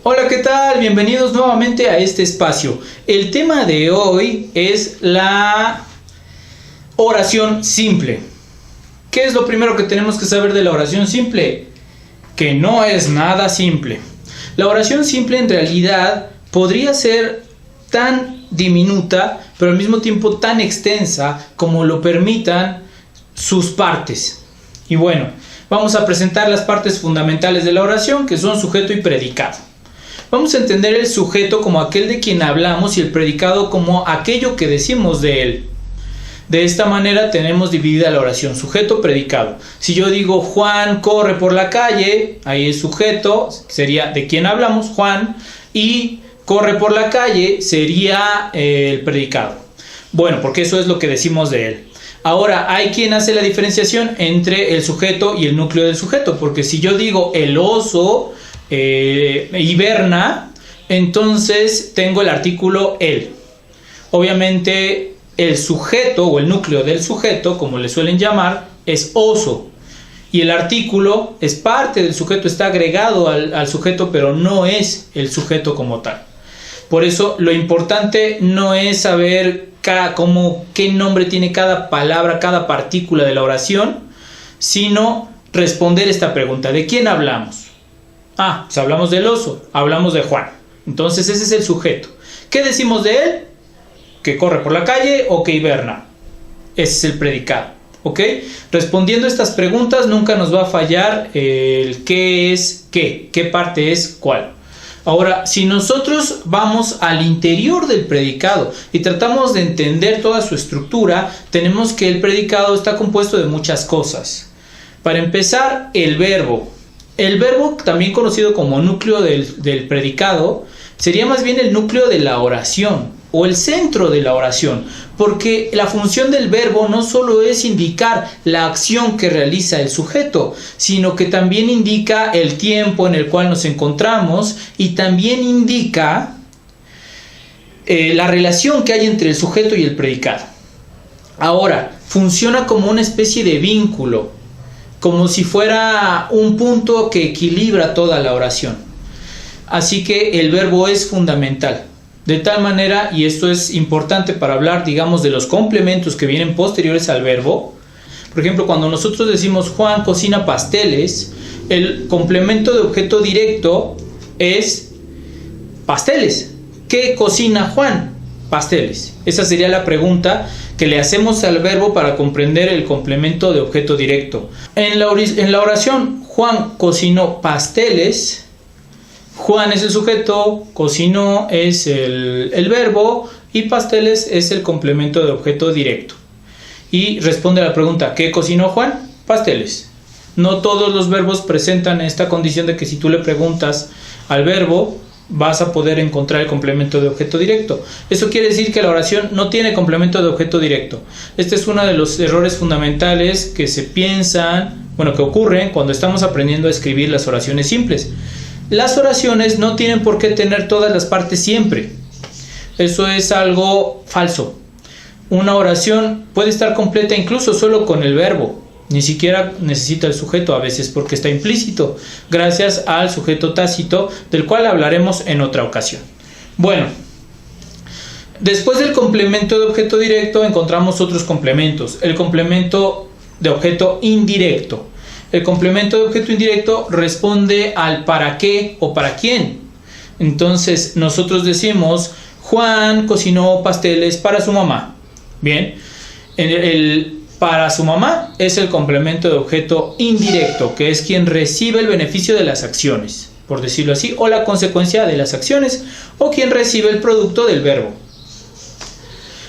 Hola, ¿qué tal? Bienvenidos nuevamente a este espacio. El tema de hoy es la oración simple. ¿Qué es lo primero que tenemos que saber de la oración simple? Que no es nada simple. La oración simple en realidad podría ser tan diminuta, pero al mismo tiempo tan extensa como lo permitan sus partes. Y bueno, vamos a presentar las partes fundamentales de la oración, que son sujeto y predicado. Vamos a entender el sujeto como aquel de quien hablamos y el predicado como aquello que decimos de él. De esta manera tenemos dividida la oración, sujeto-predicado. Si yo digo Juan corre por la calle, ahí es sujeto, sería de quien hablamos, Juan, y corre por la calle sería el predicado. Bueno, porque eso es lo que decimos de él. Ahora, hay quien hace la diferenciación entre el sujeto y el núcleo del sujeto, porque si yo digo el oso hiberna, entonces tengo el artículo el. Obviamente el sujeto o el núcleo del sujeto, como le suelen llamar, es oso, y el artículo es parte del sujeto, está agregado al sujeto, pero no es el sujeto como tal. Por eso lo importante no es saber qué nombre tiene cada palabra, cada partícula de la oración, sino responder esta pregunta: ¿de quién hablamos? Pues hablamos del oso, hablamos de Juan. Entonces ese es el sujeto. ¿Qué decimos de él? Que corre por la calle o que hiberna. Ese es el predicado. ¿Ok? Respondiendo estas preguntas nunca nos va a fallar el qué es qué parte es cuál. Ahora, si nosotros vamos al interior del predicado y tratamos de entender toda su estructura, tenemos que el predicado está compuesto de muchas cosas. Para empezar, el verbo. El verbo, también conocido como núcleo del predicado, sería más bien el núcleo de la oración o el centro de la oración, porque la función del verbo no solo es indicar la acción que realiza el sujeto, sino que también indica el tiempo en el cual nos encontramos y también indica la relación que hay entre el sujeto y el predicado. Ahora, funciona como una especie de vínculo, como si fuera un punto que equilibra toda la oración. Así que el verbo es fundamental. De tal manera, y esto es importante para hablar, digamos, de los complementos que vienen posteriores al verbo. Por ejemplo, cuando nosotros decimos Juan cocina pasteles, el complemento de objeto directo es pasteles. ¿Qué cocina Juan? Pasteles. Esa sería la pregunta que le hacemos al verbo para comprender el complemento de objeto directo. En la oración, Juan cocinó pasteles. Juan es el sujeto, cocinó es el verbo y pasteles es el complemento de objeto directo. Y responde a la pregunta, ¿qué cocinó Juan? Pasteles. No todos los verbos presentan esta condición de que si tú le preguntas al verbo, vas a poder encontrar el complemento de objeto directo. Eso quiere decir que la oración no tiene complemento de objeto directo. Este es uno de los errores fundamentales que se piensan, que ocurren cuando estamos aprendiendo a escribir las oraciones simples. Las oraciones no tienen por qué tener todas las partes siempre. Eso es algo falso. Una oración puede estar completa incluso solo con el verbo. Ni siquiera necesita el sujeto a veces porque está implícito gracias al sujeto tácito, del cual hablaremos en otra ocasión. Bueno, después del complemento de objeto directo encontramos otros complementos. El complemento de objeto indirecto. El complemento de objeto indirecto responde al para qué o para quién. Entonces nosotros decimos Juan cocinó pasteles para su mamá. Bien, el para su mamá es el complemento de objeto indirecto, que es quien recibe el beneficio de las acciones, por decirlo así, o la consecuencia de las acciones, o quien recibe el producto del verbo.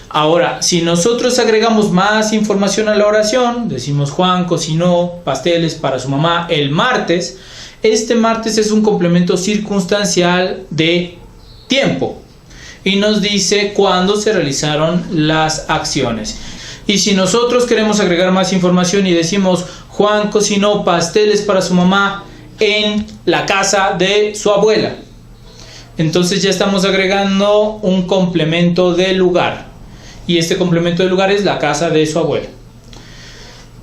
Ahora, si nosotros agregamos más información a la oración, decimos Juan cocinó pasteles para su mamá el martes, este martes es un complemento circunstancial de tiempo y nos dice cuándo se realizaron las acciones. Y si nosotros queremos agregar más información y decimos Juan cocinó pasteles para su mamá en la casa de su abuela, entonces ya estamos agregando un complemento de lugar. Y este complemento de lugar es la casa de su abuela.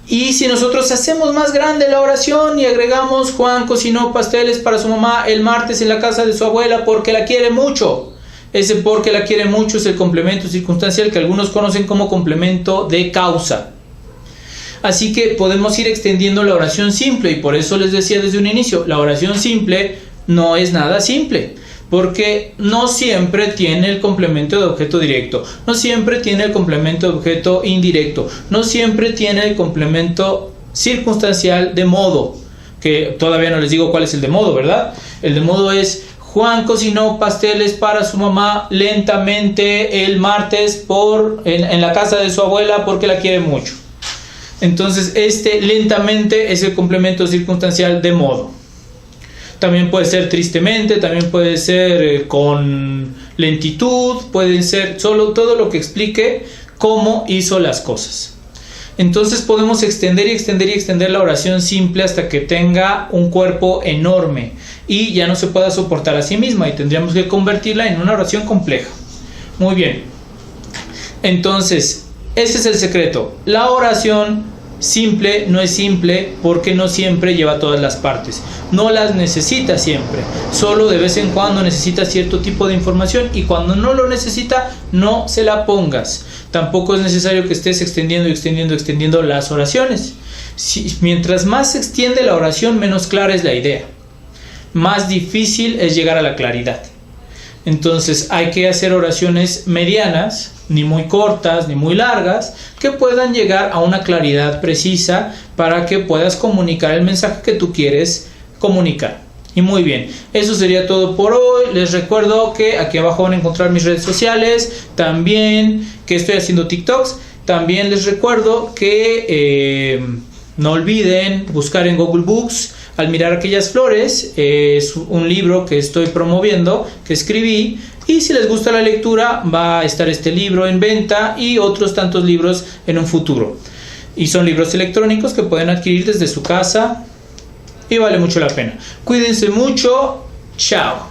Y si nosotros hacemos más grande la oración y agregamos: Juan cocinó pasteles para su mamá el martes en la casa de su abuela porque la quiere mucho. Ese porque la quiere mucho es el complemento circunstancial que algunos conocen como complemento de causa. Así que podemos ir extendiendo la oración simple, y por eso les decía desde un inicio, la oración simple no es nada simple, porque no siempre tiene el complemento de objeto directo, no siempre tiene el complemento de objeto indirecto, no siempre tiene el complemento circunstancial de modo, que todavía no les digo cuál es el de modo, ¿verdad? El de modo es: Juan cocinó pasteles para su mamá lentamente el martes en la casa de su abuela porque la quiere mucho. Entonces lentamente es el complemento circunstancial de modo. También puede ser tristemente, también puede ser con lentitud, puede ser solo todo lo que explique cómo hizo las cosas. Entonces podemos extender y extender y extender la oración simple hasta que tenga un cuerpo enorme y ya no se pueda soportar a sí misma, y tendríamos que convertirla en una oración compleja. Muy bien. Entonces, ese es el secreto. La oración simple no es simple porque no siempre lleva todas las partes. No las necesita siempre. Solo de vez en cuando necesita cierto tipo de información, y cuando no lo necesita, no se la pongas. Tampoco es necesario que estés extendiendo las oraciones. Mientras más se extiende la oración, menos clara es la idea. Más difícil es llegar a la claridad. Entonces hay que hacer oraciones medianas, ni muy cortas ni muy largas, que puedan llegar a una claridad precisa para que puedas comunicar el mensaje que tú quieres comunicar. Y muy bien, eso sería todo por hoy. Les recuerdo que aquí abajo van a encontrar mis redes sociales, también que estoy haciendo TikToks. También les recuerdo que no olviden buscar en Google Books Al mirar aquellas flores. Es un libro que estoy promoviendo, que escribí, y si les gusta la lectura va a estar este libro en venta y otros tantos libros en un futuro, y son libros electrónicos que pueden adquirir desde su casa y vale mucho la pena. Cuídense mucho, chao.